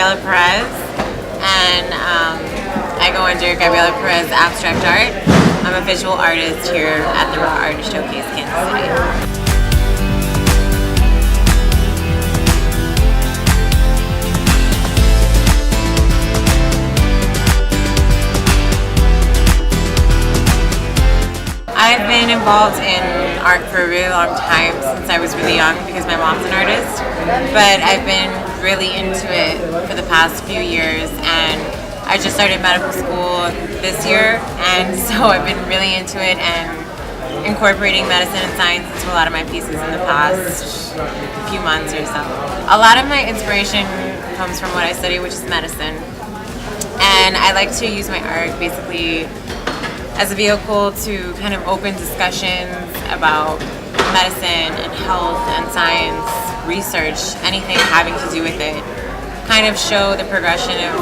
Gabriela Perez, and I go under Gabriela Perez Abstract Art. I'm a visual artist here at the Raw Artist Showcase, Kansas City. I've been involved in art for a really long time, since I was really young, because my mom's an artist, but I've been really into it for the past few years, and I just started medical school this year, and so I've been really into it and incorporating medicine and science into a lot of my pieces in the past few months or so. A lot of my inspiration comes from what I study, which is medicine, and I like to use my art basically as a vehicle to kind of open discussions about medicine and health and science, research, anything having to do with it. Kind of show the progression of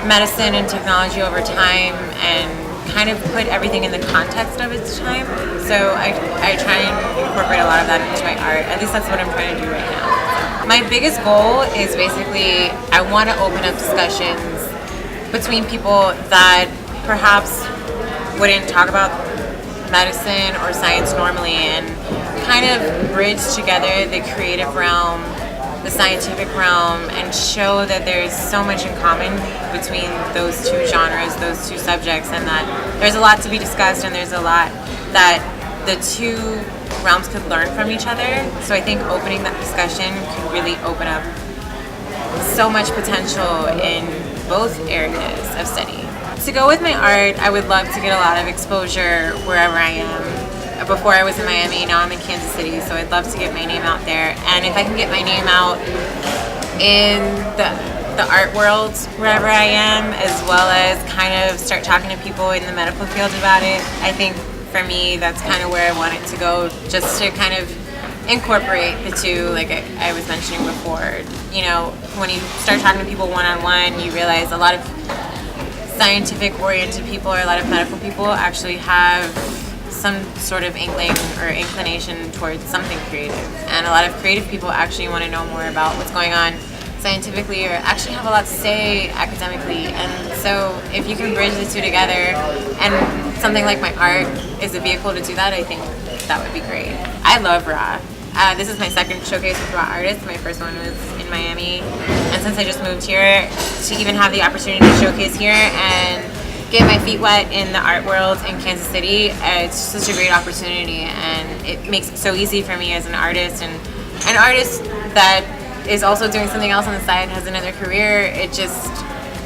medicine and technology over time and kind of put everything in the context of its time. So I try and incorporate a lot of that into my art. At least that's what I'm trying to do right now. My biggest goal is basically I want to open up discussions between people that perhaps wouldn't talk about medicine or science normally, and kind of bridge together the creative realm, the scientific realm, and show that there's so much in common between those two genres, those two subjects, and that there's a lot to be discussed and there's a lot that the two realms could learn from each other. So I think opening that discussion could really open up so much potential in both areas of study. To go with my art, I would love to get a lot of exposure wherever I am. Before I was in Miami, now I'm in Kansas City, so I'd love to get my name out there. And if I can get my name out in the art world wherever I am, as well as kind of start talking to people in the medical field about it, I think for me that's kind of where I want it to go, just to kind of incorporate the two, like I was mentioning before. You know, when you start talking to people one-on-one, you realize a lot of scientific-oriented people or a lot of medical people actually have some sort of inkling or inclination towards something creative. And a lot of creative people actually want to know more about what's going on scientifically, or actually have a lot to say academically. And so if you can bridge the two together, and something like my art is a vehicle to do that, I think that would be great. I love Raw. This is my second showcase with Raw Artists. My first one was in Miami, and since I just moved here, to even have the opportunity to showcase here and get my feet wet in the art world in Kansas City, it's such a great opportunity, and it makes it so easy for me as an artist, and an artist that is also doing something else on the side, has another career. It just,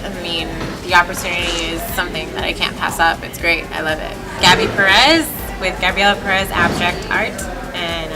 I mean, the opportunity is something that I can't pass up. It's great. I love it. Gabby Perez with Gabriela Perez Abstract Art, and